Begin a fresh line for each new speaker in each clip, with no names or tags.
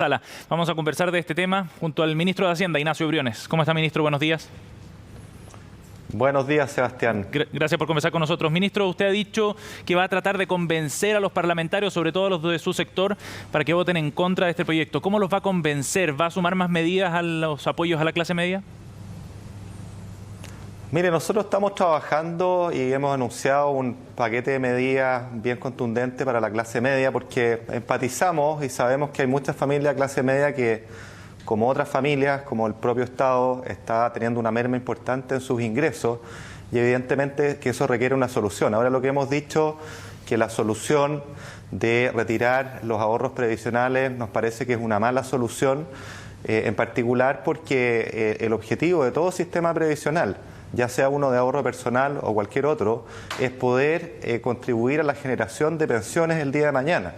Sala. Vamos a conversar de este tema junto al ministro de Hacienda, Ignacio Briones. ¿Cómo está, ministro? Buenos días.
Buenos días, Sebastián.
Gracias por conversar con nosotros. Ministro, usted ha dicho que va a tratar de convencer a los parlamentarios, sobre todo a los de su sector, para que voten en contra de este proyecto. ¿Cómo los va a convencer? ¿Va a sumar más medidas a los apoyos a la clase media?
Mire, nosotros estamos trabajando y hemos anunciado un paquete de medidas bien contundente para la clase media porque empatizamos y sabemos que hay muchas familias de clase media que, como otras familias, como el propio Estado, está teniendo una merma importante en sus ingresos y evidentemente que eso requiere una solución. Ahora lo que hemos dicho, que la solución de retirar los ahorros previsionales nos parece que es una mala solución, en particular porque el objetivo de todo sistema previsional, ya sea uno de ahorro personal o cualquier otro, es poder contribuir a la generación de pensiones el día de mañana.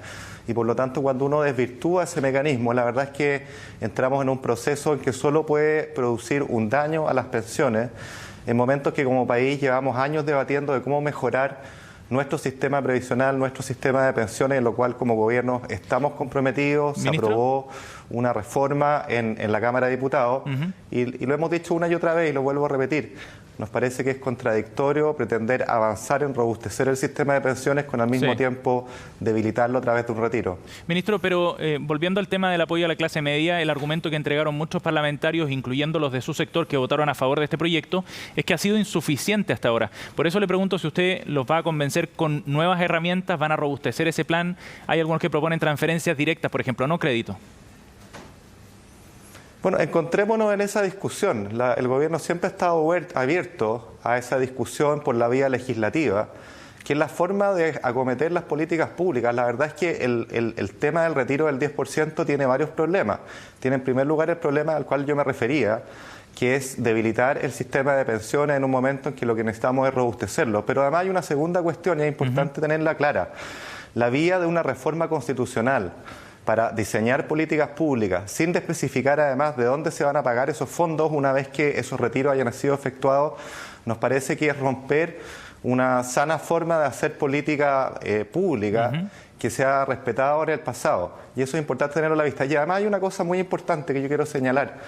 Y por lo tanto, cuando uno desvirtúa ese mecanismo, la verdad es que entramos en un proceso en que solo puede producir un daño a las pensiones, en momentos que como país llevamos años debatiendo de cómo mejorar nuestro sistema previsional, nuestro sistema de pensiones, en lo cual como gobierno estamos comprometidos. ¿Ministro? Se aprobó una reforma en la Cámara de Diputados y lo hemos dicho una y otra vez y lo vuelvo a repetir. Nos parece que es contradictorio pretender avanzar en robustecer el sistema de pensiones con al mismo tiempo debilitarlo a través de un retiro.
Ministro, pero volviendo al tema del apoyo a la clase media, el argumento que entregaron muchos parlamentarios, incluyendo los de su sector que votaron a favor de este proyecto, es que ha sido insuficiente hasta ahora. Por eso le pregunto si usted los va a convencer con nuevas herramientas, van a robustecer ese plan. Hay algunos que proponen transferencias directas, por ejemplo, no crédito.
Bueno, encontrémonos en esa discusión. El gobierno siempre ha estado abierto a esa discusión por la vía legislativa, que es la forma de acometer las políticas públicas. La verdad es que el tema del retiro del 10% tiene varios problemas. Tiene en primer lugar el problema al cual yo me refería, que es debilitar el sistema de pensiones en un momento en que lo que necesitamos es robustecerlo. Pero además hay una segunda cuestión y es importante tenerla clara. La vía de una reforma constitucional para diseñar políticas públicas, sin especificar además de dónde se van a pagar esos fondos una vez que esos retiros hayan sido efectuados, nos parece que es romper una sana forma de hacer política pública que se ha respetado en el pasado. Y eso es importante tenerlo a la vista. Y además hay una cosa muy importante que yo quiero señalar.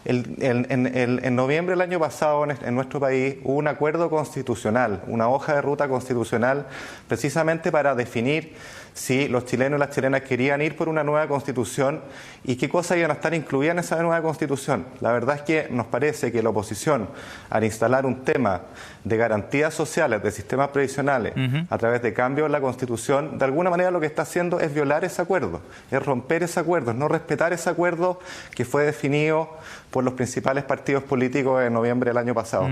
En noviembre del año pasado en nuestro país hubo un acuerdo constitucional, una hoja de ruta constitucional, precisamente para definir si los chilenos y las chilenas querían ir por una nueva constitución y qué cosas iban a estar incluidas en esa nueva constitución. La verdad es que nos parece que la oposición, al instalar un tema de garantías sociales, de sistemas previsionales, a través de cambios en la constitución, de alguna manera lo que está haciendo es violar ese acuerdo, es romper ese acuerdo, es no respetar ese acuerdo que fue definido por los principales partidos políticos en noviembre del año pasado.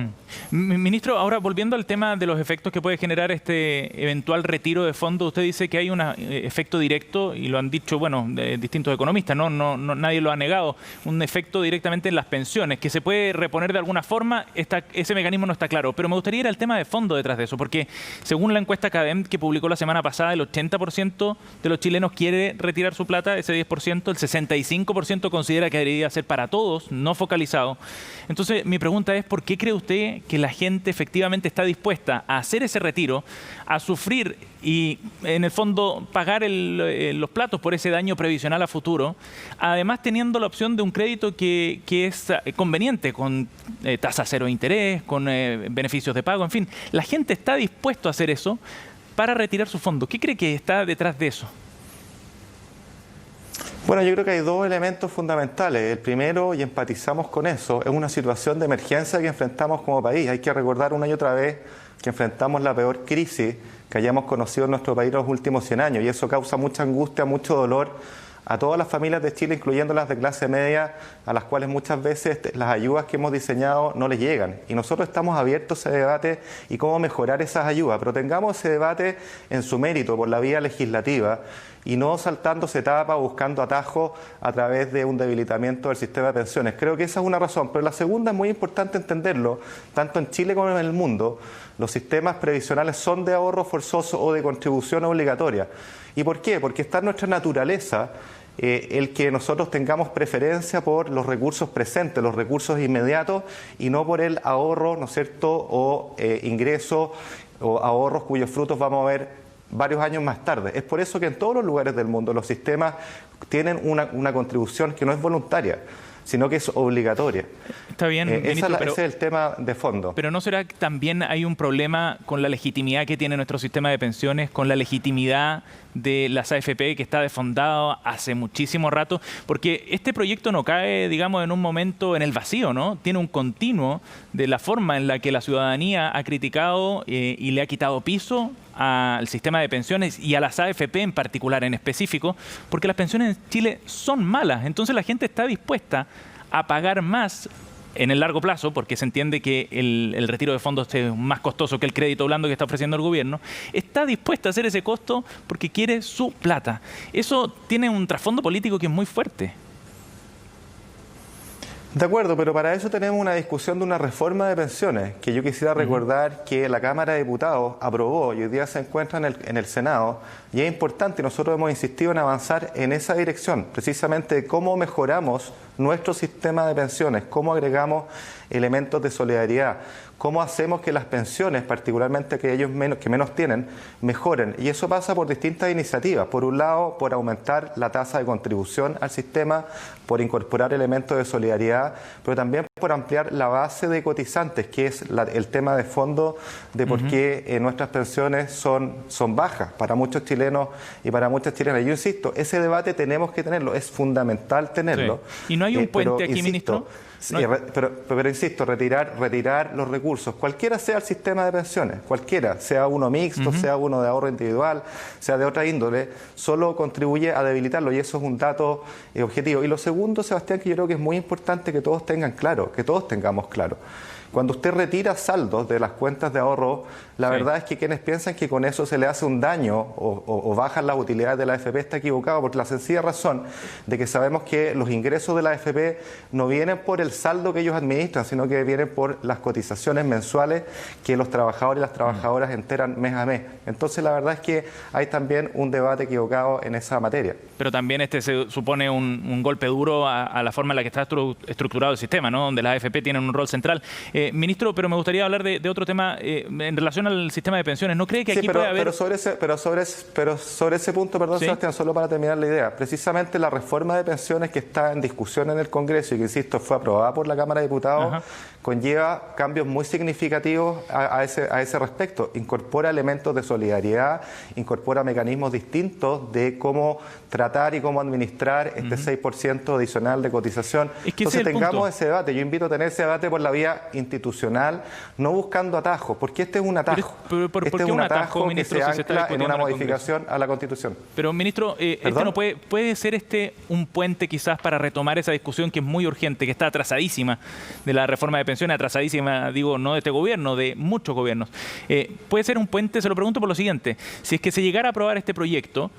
Ministro, ahora volviendo al tema de los efectos que puede generar este eventual retiro de fondos, usted dice que hay un efecto directo, y lo han dicho, bueno, distintos economistas, nadie lo ha negado, un efecto directamente en las pensiones, que se puede reponer de alguna forma, ese mecanismo no está claro. Pero me gustaría ir al tema de fondo detrás de eso, porque según la encuesta CADEM que publicó la semana pasada, el 80% de los chilenos quiere retirar su plata, ese 10%, el 65% considera que debería ser para todos, no focalizado. Entonces, mi pregunta es, ¿por qué cree usted que la gente efectivamente está dispuesta a hacer ese retiro, a sufrir y, en el fondo, pagar los platos por ese daño previsional a futuro, además teniendo la opción de un crédito que es conveniente, con tasa cero de interés, con beneficios de pago, en fin? La gente está dispuesta a hacer eso para retirar su fondo. ¿Qué cree que está detrás de eso?
Bueno, yo creo que hay dos elementos fundamentales. El primero, y empatizamos con eso, es una situación de emergencia que enfrentamos como país. Hay que recordar una y otra vez que enfrentamos la peor crisis que hayamos conocido en nuestro país en los últimos 100 años, y eso causa mucha angustia, mucho dolor a todas las familias de Chile, incluyendo las de clase media, a las cuales muchas veces las ayudas que hemos diseñado no les llegan. Y nosotros estamos abiertos a ese debate y cómo mejorar esas ayudas, pero tengamos ese debate en su mérito, por la vía legislativa, y no saltándose etapas, buscando atajos a través de un debilitamiento del sistema de pensiones. Creo que esa es una razón, pero la segunda es muy importante entenderlo, tanto en Chile como en el mundo. Los sistemas previsionales son de ahorro forzoso o de contribución obligatoria. ¿Y por qué? Porque está en nuestra naturaleza el que nosotros tengamos preferencia por los recursos presentes, los recursos inmediatos, y no por el ahorro, ¿no es cierto?, o ingresos o ahorros cuyos frutos vamos a ver varios años más tarde. Es por eso que en todos los lugares del mundo los sistemas tienen una contribución que no es voluntaria, sino que es obligatoria.
Está bien, ministro,
ese es el tema de fondo.
Pero ¿no será que también hay un problema con la legitimidad que tiene nuestro sistema de pensiones, con la legitimidad de las AFP, que está desfondado hace muchísimo rato? Porque este proyecto no cae, digamos, en un momento en el vacío, ¿no? Tiene un continuo de la forma en la que la ciudadanía ha criticado y le ha quitado piso al sistema de pensiones y a las AFP en particular, en específico, porque las pensiones en Chile son malas. Entonces la gente está dispuesta a pagar más en el largo plazo, porque se entiende que el retiro de fondos es más costoso que el crédito blando que está ofreciendo el gobierno, está dispuesta a hacer ese costo porque quiere su plata. Eso tiene un trasfondo político que es muy fuerte.
De acuerdo, pero para eso tenemos una discusión de una reforma de pensiones, que yo quisiera recordar que la Cámara de Diputados aprobó y hoy día se encuentra en el Senado, y es importante, nosotros hemos insistido en avanzar en esa dirección, precisamente de cómo mejoramos nuestro sistema de pensiones, cómo agregamos elementos de solidaridad, cómo hacemos que las pensiones, particularmente aquellos que menos tienen, mejoren. Y eso pasa por distintas iniciativas. Por un lado, por aumentar la tasa de contribución al sistema, por incorporar elementos de solidaridad, pero también por ampliar la base de cotizantes, que es el tema de fondo de por qué nuestras pensiones son bajas para muchos chilenos y para muchas chilenas. Yo insisto, ese debate tenemos que tenerlo, es fundamental tenerlo.
Sí. ¿Y no hay un puente aquí, ministro?
Sí, pero insisto, retirar los recursos, cualquiera sea el sistema de pensiones, cualquiera, sea uno mixto, sea uno de ahorro individual, sea de otra índole, solo contribuye a debilitarlo, y eso es un dato objetivo. Y lo segundo, Sebastián, que yo creo que es muy importante que todos tengan claro, que todos tengamos claro. Cuando usted retira saldos de las cuentas de ahorro, la verdad es que quienes piensan que con eso se le hace un daño o bajan las utilidades de la AFP está equivocado, por la sencilla razón de que sabemos que los ingresos de la AFP no vienen por el saldo que ellos administran, sino que vienen por las cotizaciones mensuales que los trabajadores y las trabajadoras enteran mes a mes. Entonces la verdad es que hay también un debate equivocado en esa materia.
Pero también se supone un golpe duro a la forma en la que está estructurado el sistema, ¿no? Donde las AFP tienen un rol central. Ministro, pero me gustaría hablar de otro tema en relación al sistema de pensiones. ¿No cree que aquí puede haber...?
Pero sobre ese punto, perdón, ¿sí? Sebastián, solo para terminar la idea. Precisamente la reforma de pensiones que está en discusión en el Congreso y que, insisto, fue aprobada por la Cámara de Diputados, conlleva cambios muy significativos a ese respecto. Incorpora elementos de solidaridad, incorpora mecanismos distintos de cómo tratar y cómo administrar este 6% adicional de cotización. Entonces tengamos ese debate. Yo invito a tener ese debate por la vía institucional, no buscando atajos, porque este es un atajo.
Este es un atajo, ministro,
que se ancla en una modificación a la Constitución.
Pero, ministro, ¿puede ser un puente quizás para retomar esa discusión que es muy urgente, que está atrasadísima, de la reforma de pensiones, atrasadísima, digo, no de este gobierno, de muchos gobiernos? ¿Puede ser un puente? Se lo pregunto por lo siguiente. Si es que se llegara a aprobar este proyecto,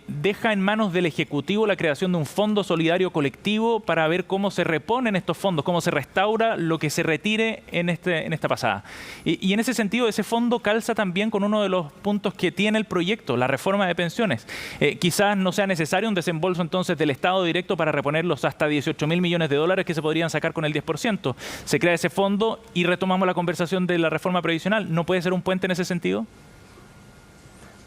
deja en manos del Ejecutivo la creación de un fondo solidario colectivo para ver cómo se reponen estos fondos, cómo se restaura lo que se retire en esta pasada. Y en ese sentido, ese fondo calza también con uno de los puntos que tiene el proyecto, la reforma de pensiones. Quizás no sea necesario un desembolso entonces del Estado directo para reponer los hasta 18.000 millones de dólares que se podrían sacar con el 10%. Se crea ese fondo y retomamos la conversación de la reforma previsional. ¿No puede ser un puente en ese sentido?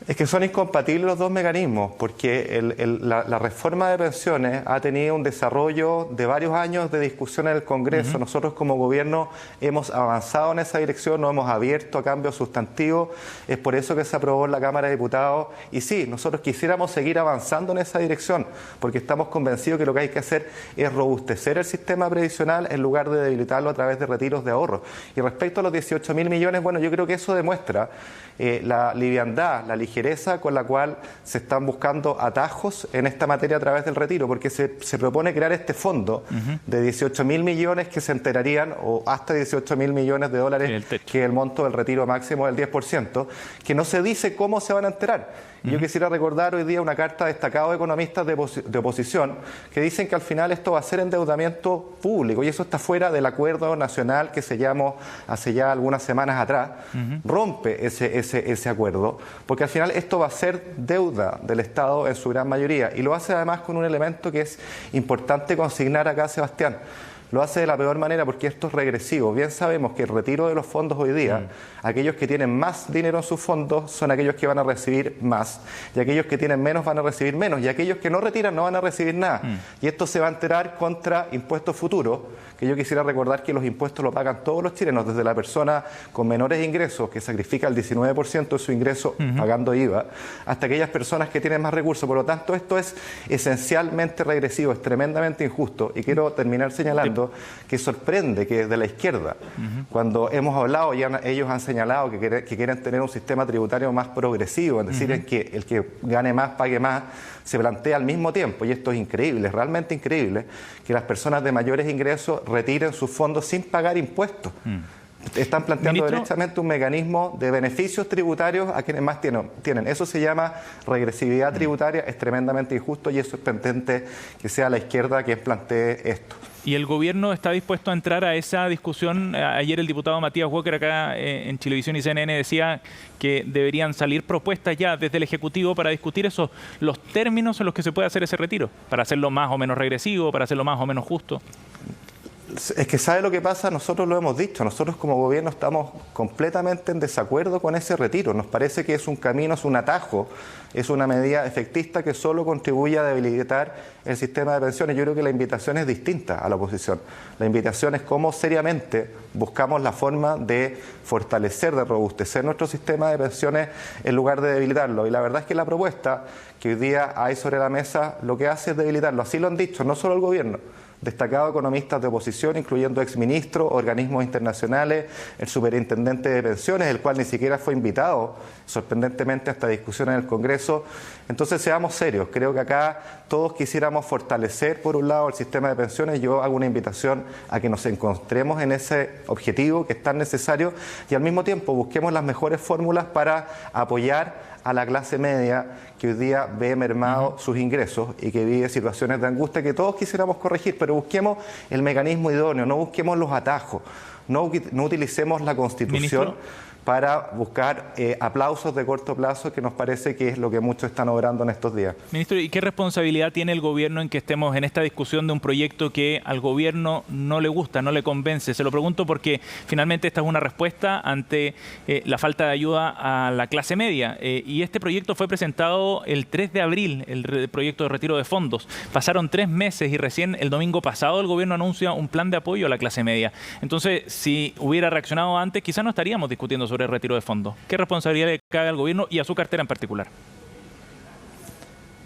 Es que son incompatibles los dos mecanismos, porque la reforma de pensiones ha tenido un desarrollo de varios años de discusión en el Congreso. Nosotros como gobierno hemos avanzado en esa dirección, nos hemos abierto a cambios sustantivos, es por eso que se aprobó en la Cámara de Diputados. Y sí, nosotros quisiéramos seguir avanzando en esa dirección, porque estamos convencidos que lo que hay que hacer es robustecer el sistema previsional en lugar de debilitarlo a través de retiros de ahorro. Y respecto a los 18.000 millones, bueno, yo creo que eso demuestra la liviandad, la ligereza con la cual se están buscando atajos en esta materia a través del retiro, porque se propone crear este fondo de 18.000 millones que se enterarían, o hasta 18.000 millones de dólares, que es el monto del retiro máximo del 10%, que no se dice cómo se van a enterar. Yo quisiera recordar hoy día una carta de destacados economistas de oposición que dicen que al final esto va a ser endeudamiento público, y eso está fuera del acuerdo nacional que sellamos hace ya algunas semanas atrás. Rompe ese acuerdo, porque al final esto va a ser deuda del Estado en su gran mayoría, y lo hace además con un elemento que es importante consignar acá, Sebastián. lo hace de la peor manera porque esto es regresivo. Bien sabemos que el retiro de los fondos hoy día, aquellos que tienen más dinero en sus fondos son aquellos que van a recibir más, y aquellos que tienen menos van a recibir menos, y aquellos que no retiran no van a recibir nada. Y esto se va a enterar contra impuestos futuros, que yo quisiera recordar que los impuestos lo pagan todos los chilenos, desde la persona con menores ingresos, que sacrifica el 19% de su ingreso pagando IVA, hasta aquellas personas que tienen más recursos. Por lo tanto, esto es esencialmente regresivo, es tremendamente injusto. Y quiero terminar señalando que sorprende que desde la izquierda, cuando hemos hablado, ya ellos han señalado que quieren tener un sistema tributario más progresivo, es decir, que el que gane más pague más, se plantea al mismo tiempo, y esto es increíble, es realmente increíble, que las personas de mayores ingresos retiren sus fondos sin pagar impuestos. Están planteando derechamente un mecanismo de beneficios tributarios a quienes más tienen. Eso se llama regresividad tributaria, es tremendamente injusto, y eso es pendiente que sea la izquierda quien plantee esto.
¿Y el gobierno está dispuesto a entrar a esa discusión? Ayer el diputado Matías Walker acá en Chilevisión y CNN decía que deberían salir propuestas ya desde el Ejecutivo para discutir los términos en los que se puede hacer ese retiro, para hacerlo más o menos regresivo, para hacerlo más o menos justo.
Es que ¿sabe lo que pasa? Nosotros lo hemos dicho, nosotros como gobierno estamos completamente en desacuerdo con ese retiro. Nos parece que es un camino, es un atajo, es una medida efectista que solo contribuye a debilitar el sistema de pensiones. Yo creo que la invitación es distinta a la oposición. La invitación es cómo seriamente buscamos la forma de fortalecer, de robustecer nuestro sistema de pensiones en lugar de debilitarlo. Y la verdad es que la propuesta que hoy día hay sobre la mesa lo que hace es debilitarlo. Así lo han dicho, no solo el gobierno. Destacados economistas de oposición, incluyendo exministros, organismos internacionales, el superintendente de pensiones, el cual ni siquiera fue invitado, sorprendentemente, a esta discusión en el Congreso. Entonces, seamos serios. Creo que acá todos quisiéramos fortalecer, por un lado, el sistema de pensiones. Yo hago una invitación a que nos encontremos en ese objetivo que es tan necesario y, al mismo tiempo, busquemos las mejores fórmulas para apoyar a la clase media que hoy día ve mermado sus ingresos y que vive situaciones de angustia que todos quisiéramos corregir, pero busquemos el mecanismo idóneo, no busquemos los atajos, no utilicemos la Constitución.
Ministro,
para buscar aplausos de corto plazo, que nos parece que es lo que muchos están obrando en estos días.
Ministro, ¿y qué responsabilidad tiene el gobierno en que estemos en esta discusión de un proyecto que al gobierno no le gusta, no le convence? Se lo pregunto porque finalmente esta es una respuesta ante la falta de ayuda a la clase media. Y este proyecto fue presentado el 3 de abril, el proyecto de retiro de fondos. Pasaron 3 meses y recién el domingo pasado el gobierno anuncia un plan de apoyo a la clase media. Entonces, si hubiera reaccionado antes, quizás no estaríamos discutiendo sobre el retiro de fondos. ¿Qué responsabilidad le cabe al gobierno y a su cartera en particular?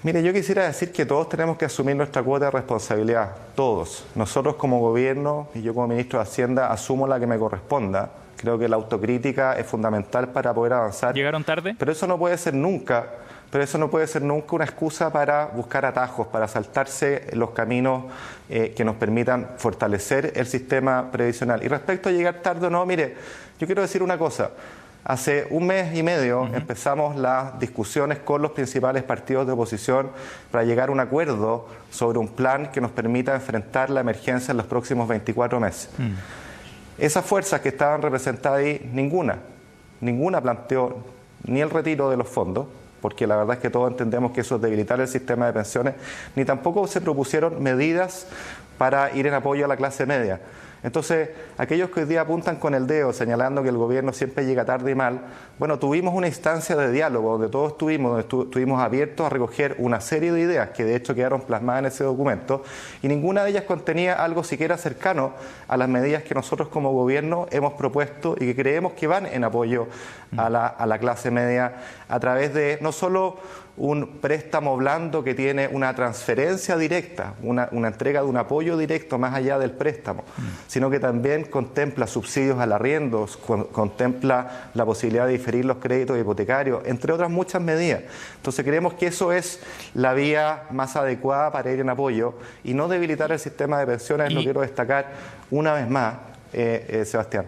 Mire, yo quisiera decir que todos tenemos que asumir nuestra cuota de responsabilidad, todos. Nosotros como gobierno y yo como ministro de Hacienda asumo la que me corresponda. Creo que la autocrítica es fundamental para poder avanzar.
¿Llegaron tarde?
Pero eso no puede ser nunca una excusa para buscar atajos, para saltarse los caminos que nos permitan fortalecer el sistema previsional. Y respecto a llegar tarde o no, mire, yo quiero decir una cosa. Hace un mes y medio empezamos las discusiones con los principales partidos de oposición para llegar a un acuerdo sobre un plan que nos permita enfrentar la emergencia en los próximos 24 meses. Esas fuerzas que estaban representadas ahí, ninguna planteó ni el retiro de los fondos, porque la verdad es que todos entendemos que eso es debilitar el sistema de pensiones, ni tampoco se propusieron medidas para ir en apoyo a la clase media. Entonces, aquellos que hoy día apuntan con el dedo señalando que el gobierno siempre llega tarde y mal, bueno, tuvimos una instancia de diálogo donde todos estuvimos abiertos a recoger una serie de ideas que de hecho quedaron plasmadas en ese documento y ninguna de ellas contenía algo siquiera cercano a las medidas que nosotros como gobierno hemos propuesto y que creemos que van en apoyo a la clase media a través de no solo un préstamo blando que tiene una transferencia directa, una entrega de un apoyo directo más allá del préstamo, sino que también contempla subsidios al arriendo, contempla la posibilidad de diferir los créditos hipotecarios, entre otras muchas medidas. Entonces creemos que eso es la vía más adecuada para ir en apoyo y no debilitar el sistema de pensiones, lo quiero destacar una vez más, Sebastián.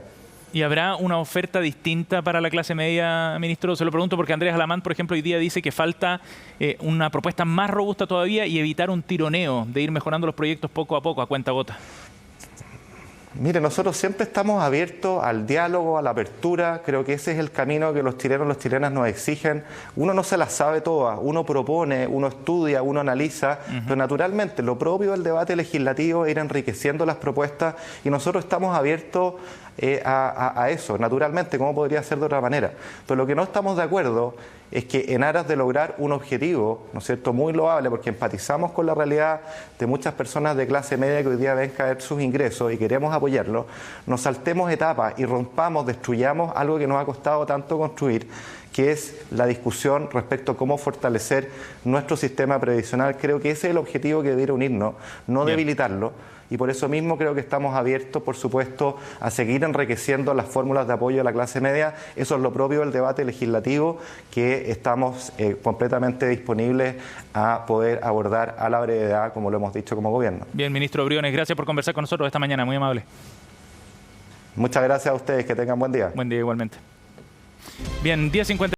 ¿Y habrá una oferta distinta para la clase media, ministro? Se lo pregunto porque Andrés Alamán, por ejemplo, hoy día dice que falta una propuesta más robusta todavía y evitar un tironeo de ir mejorando los proyectos poco a poco, a cuenta gota.
Mire, nosotros siempre estamos abiertos al diálogo, a la apertura. Creo que ese es el camino que los chilenos, las chilenas nos exigen. Uno no se las sabe todas, uno propone, uno estudia, uno analiza, pero naturalmente lo propio del debate legislativo es ir enriqueciendo las propuestas y nosotros estamos abiertos a eso, naturalmente, ¿cómo podría ser de otra manera? Pero lo que no estamos de acuerdo es que en aras de lograr un objetivo, ¿no es cierto?, muy loable, porque empatizamos con la realidad de muchas personas de clase media que hoy día ven caer sus ingresos y queremos apoyarlos, nos saltemos etapas y rompamos, destruyamos algo que nos ha costado tanto construir, que es la discusión respecto a cómo fortalecer nuestro sistema previsional. Creo que ese es el objetivo que debiera unirnos, no debilitarlo. Y por eso mismo creo que estamos abiertos, por supuesto, a seguir enriqueciendo las fórmulas de apoyo a la clase media. Eso es lo propio del debate legislativo, que estamos completamente disponibles a poder abordar a la brevedad, como lo hemos dicho como gobierno.
Bien, ministro Briones, gracias por conversar con nosotros esta mañana, muy amable.
Muchas gracias a ustedes, que tengan buen día.
Buen día igualmente. Bien, 10:50.